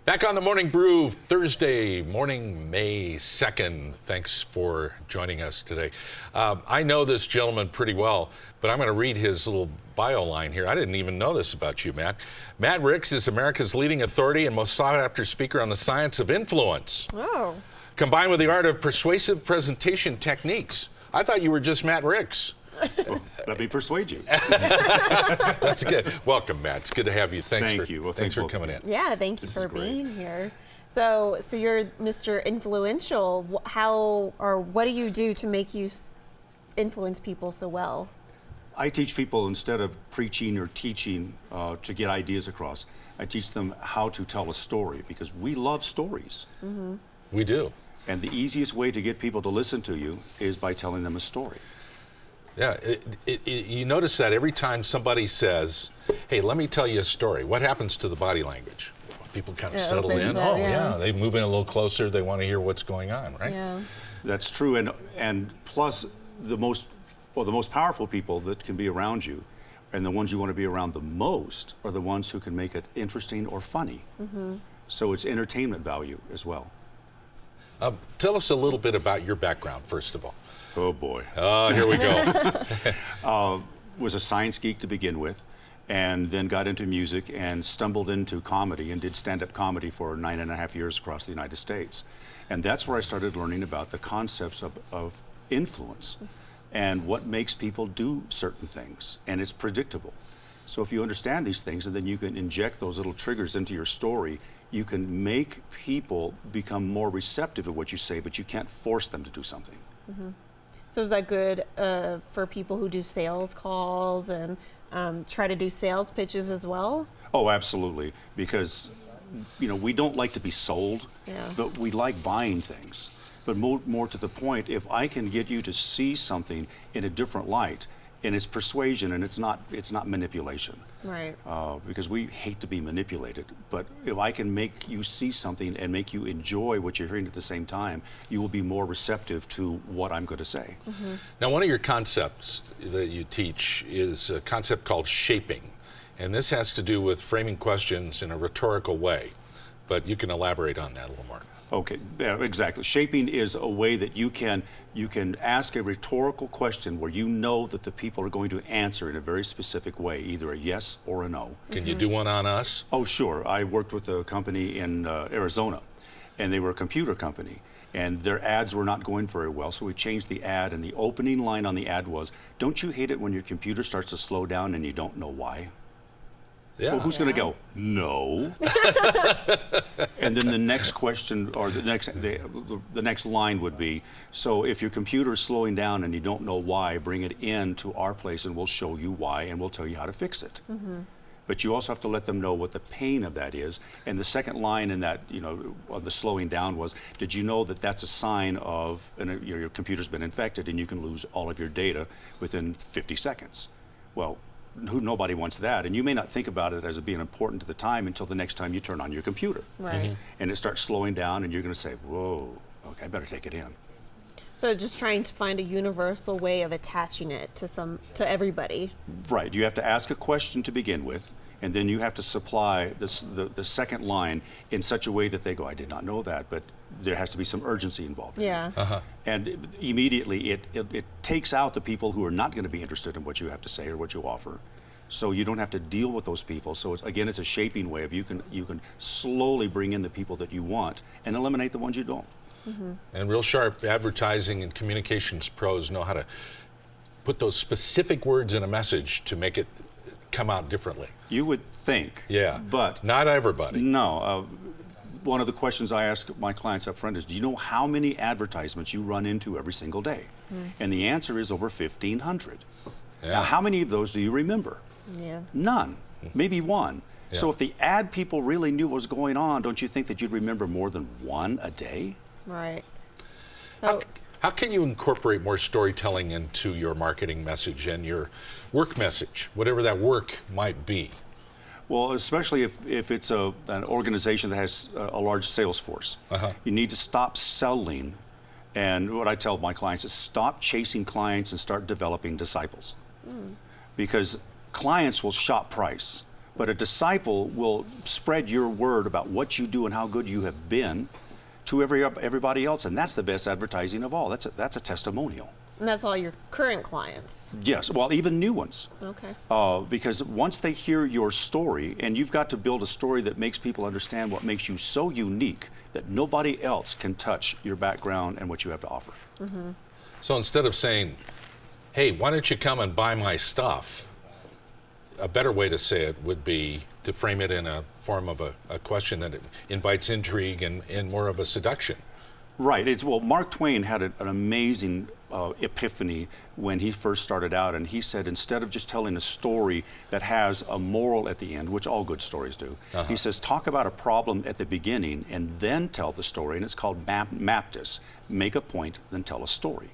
Back on the Morning Brew, Thursday morning, May 2nd. Thanks for joining us today. I know this gentleman pretty well, but I'm going to read his little bio line here. I didn't even know this about you, Matt. Matt Rixx is America's leading authority and most sought-after speaker on the science of influence. Oh. Combined with the art of persuasive presentation techniques. I thought you were just Matt Rixx. Well, let me persuade you. That's good. Welcome, Matt. It's good to have you. Thanks for coming in. Yeah, thank you for being here. So you're Mr. Influential. What do you do to make you influence people so well? I teach people, instead of preaching or teaching to get ideas across, I teach them how to tell a story, because we love stories. Mm-hmm. We do. And the easiest way to get people to listen to you is by telling them a story. Yeah, you notice that every time somebody says, hey, let me tell you a story, what happens to the body language? People kind of settle in. Up, yeah, they move in a little closer. They want to hear what's going on, right? Yeah. That's true. And plus, the most powerful people that can be around you, and the ones you want to be around the most, are the ones who can make it interesting or funny. Mm-hmm. So it's entertainment value as well. Tell us a little bit about your background, first of all. Oh boy. Here we go. Was a science geek to begin with, and then got into music and stumbled into comedy and did stand-up comedy for 9.5 years across the United States. And that's where I started learning about the concepts of influence and what makes people do certain things. And it's predictable. So if you understand these things, and then you can inject those little triggers into your story, you can make people become more receptive of what you say, but you can't force them to do something. Mm-hmm. So is that good for people who do sales calls and try to do sales pitches as well? Oh, absolutely. Because, you know, we don't like to be sold, but we like buying things. But more to the point, if I can get you to see something in a different light, and it's persuasion, and it's not manipulation. Right. Because we hate to be manipulated. But if I can make you see something and make you enjoy what you're hearing at the same time, you will be more receptive to what I'm going to say. Mm-hmm. Now, one of your concepts that you teach is a concept called shaping. And this has to do with framing questions in a rhetorical way. But you can elaborate on that a little more. Okay, yeah, exactly. Shaping is a way that you can ask a rhetorical question where you know that the people are going to answer in a very specific way, either a yes or a no. Can you do one on us? Oh, sure. I worked with a company in Arizona, and they were a computer company, and their ads were not going very well, so we changed the ad, and the opening line on the ad was, "Don't you hate it when your computer starts to slow down and you don't know why?" Yeah. Well, who's going to go, no? And then the next question, or the next line would be, so if your computer is slowing down and you don't know why, bring it in to our place and we'll show you why and we'll tell you how to fix it. Mm-hmm. But you also have to let them know what the pain of that is. And the second line in that, you know, of the slowing down was, did you know that that's a sign of your computer's been infected and you can lose all of your data within 50 seconds? Well, nobody wants that, and you may not think about it as being important at the time until the next time you turn on your computer. Right. Mm-hmm. And it starts slowing down, and you're going to say, whoa, okay, I better take it in. So just trying to find a universal way of attaching it to everybody. Right. You have to ask a question to begin with, and then you have to supply the second line in such a way that they go, I did not know that, but there has to be some urgency involved. Yeah. Uh-huh. And immediately it takes out the people who are not going to be interested in what you have to say or what you offer. So you don't have to deal with those people. So it's a shaping way of you can slowly bring in the people that you want and eliminate the ones you don't. Mm-hmm. And real sharp advertising and communications pros know how to put those specific words in a message to make it come out differently. You would think. Yeah. But not everybody. No. One of the questions I ask my clients up front is, do you know how many advertisements you run into every single day? Mm. And the answer is over 1,500. Yeah. Now, how many of those do you remember? Yeah. None. Maybe one. Yeah. So if the ad people really knew what was going on, don't you think that you'd remember more than one a day? Right. So, How can you incorporate more storytelling into your marketing message and your work message, whatever that work might be? Well, especially if it's an organization that has a large sales force. Uh-huh. You need to stop selling. And what I tell my clients is stop chasing clients and start developing disciples. Mm. Because clients will shop price, But a disciple will spread your word about what you do and how good you have been to everybody else, and that's the best advertising of all. That's a testimonial. And that's all your current clients. Yes, well, even new ones. Okay. Because once they hear your story, and you've got to build a story that makes people understand what makes you so unique that nobody else can touch your background and what you have to offer. Mm-hmm. So instead of saying, hey, why don't you come and buy my stuff? A better way to say it would be to frame it in a form of a question that invites intrigue and more of a seduction. Right. Well, Mark Twain had an amazing epiphany when he first started out, and he said instead of just telling a story that has a moral at the end, which all good stories do, he says talk about a problem at the beginning and then tell the story, and it's called maptis, make a point, then tell a story.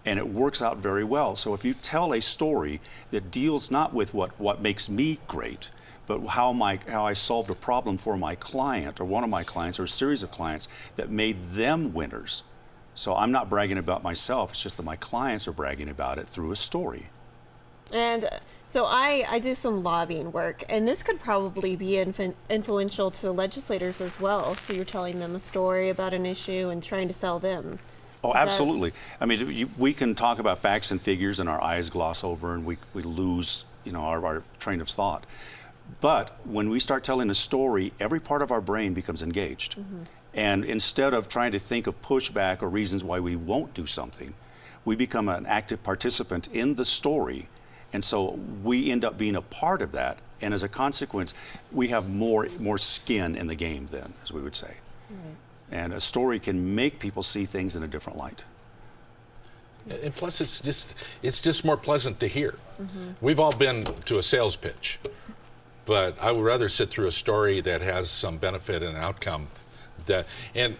And it works out very well. So if you tell a story that deals not with what makes me great, but how I solved a problem for my client or one of my clients or a series of clients that made them winners. So I'm not bragging about myself, it's just that my clients are bragging about it through a story. And so I do some lobbying work, and this could probably be influential to legislators as well. So you're telling them a story about an issue and trying to sell them. Oh, absolutely. I mean, we can talk about facts and figures and our eyes gloss over and we lose, our train of thought. But when we start telling a story, every part of our brain becomes engaged. And instead of trying to think of pushback or reasons why we won't do something, we become an active participant in the story. And so we end up being a part of that. And as a consequence, we have more skin in the game then, as we would say. And a story can make people see things in a different light. And plus, it's just more pleasant to hear. We've all been to a sales pitch, but I would rather sit through a story that has some benefit and outcome. And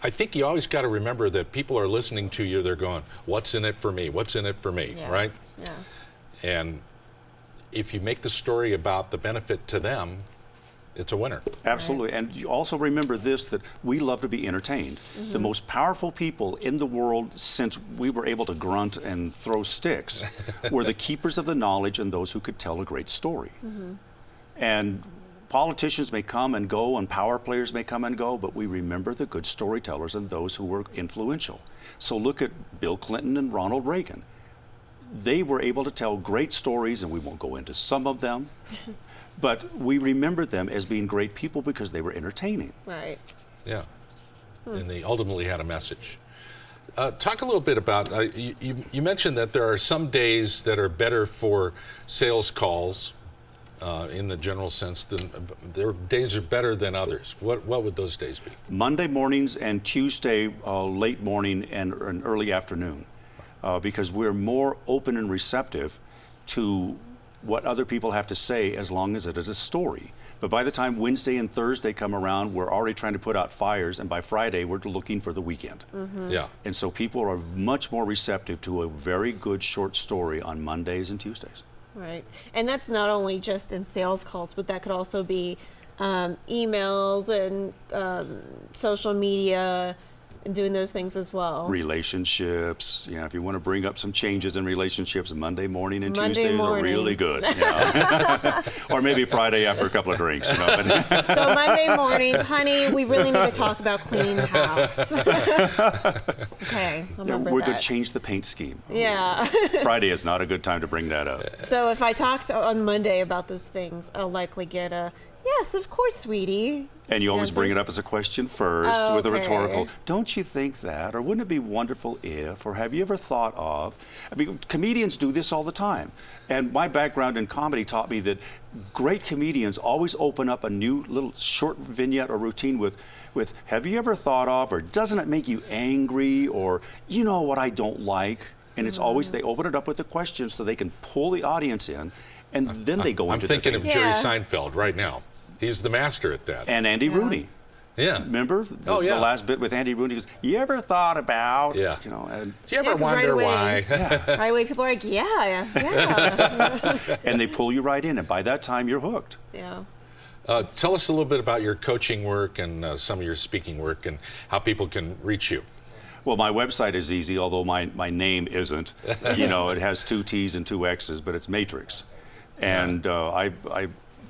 I think you always got to remember that people are listening to you. They're going, "What's in it for me? What's in it for me?" Yeah. Right? Yeah. And if you make the story about the benefit to them, it's a winner. Absolutely. And you also remember this, that we love to be entertained. The most powerful people in the world since we were able to grunt and throw sticks were the keepers of the knowledge and those who could tell a great story. And politicians may come and go and power players may come and go, but we remember the good storytellers and those who were influential. So look at Bill Clinton and Ronald Reagan. They were able to tell great stories, and we won't go into some of them. But we remember them as being great people because they were entertaining. Right. Yeah. And they ultimately had a message. Talk a little bit about, you mentioned that there are some days that are better for sales calls in the general sense. Their days are better than others. What would those days be? Monday mornings and Tuesday late morning and early afternoon. Because we're more open and receptive to what other people have to say as long as it is a story. But by the time Wednesday and Thursday come around, we're already trying to put out fires, and by Friday, we're looking for the weekend. Yeah. And so people are much more receptive to a very good short story on Mondays and Tuesdays. Right. And that's not only just in sales calls, but that could also be emails and social media, and doing those things as well. Relationships, if you want to bring up some changes in relationships, Monday morning and Monday Tuesdays are morning. really good. Or maybe Friday after a couple of drinks. So Monday mornings, honey, we really need to talk about cleaning the house. Okay, I'll remember we're that. going to change the paint scheme. Yeah. Friday is not a good time to bring that up. So if I talked on Monday about those things, I'll likely get a, yes, of course, sweetie. And you always bring it up as a question first with a Okay. rhetorical, don't you think that? Or wouldn't it be wonderful if? Or have you ever thought of? I mean, comedians do this all the time. And my background in comedy taught me that great comedians always open up a new little short vignette or routine with have you ever thought of? Or doesn't it make you angry? Or you know what I don't like? And it's always, they open it up with a question so they can pull the audience in. And then they go into I'm thinking the of thing. Jerry Yeah. Seinfeld right now. He's the master at that. And Andy Rooney. Yeah. Remember the last bit with Andy Rooney? He goes, "You ever thought about?" Yeah. And Do you ever 'cause right wonder away- why? Right away, people are like, yeah. and they pull you right in, and by that time you're hooked. Yeah. Tell us a little bit about your coaching work and some of your speaking work and how people can reach you. Well, my website is easy, although my name isn't. It has 2 T's and 2 X's, but it's Matrix. And I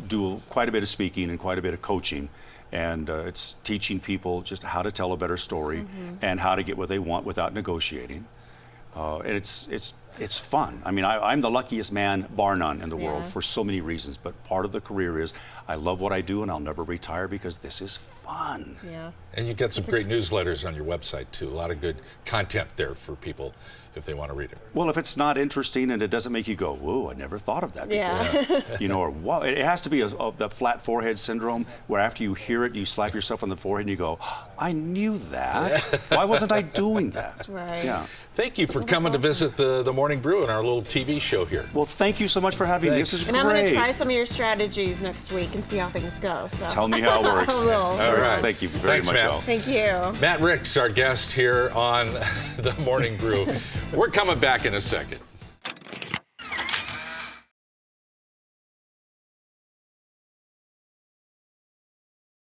do quite a bit of speaking and quite a bit of coaching. And it's teaching people just how to tell a better story and how to get what they want without negotiating. And it's fun. I mean, I'm the luckiest man, bar none, in the world for so many reasons. But part of the career is I love what I do, and I'll never retire because this is fun. Yeah. And you get some great newsletters on your website, too. A lot of good content there for people if they want to read it. Well, if it's not interesting and it doesn't make you go, whoa, I never thought of that before. Yeah. You know, or wow, it has to be the flat forehead syndrome where after you hear it, you slap yourself on the forehead and you go, I knew that. Why wasn't I doing that? Right. Yeah. Thank you for coming to visit the Morning Brew and our little TV show here. Well, thank you so much for having me. This is And great. I'm going to try some of your strategies next week and see how things go. So. Tell me how it works. I will. All right. Thank you very Thanks, much, Matt. Al. Thank you. Matt Rixx, our guest here on the Morning Brew. We're coming back in a second.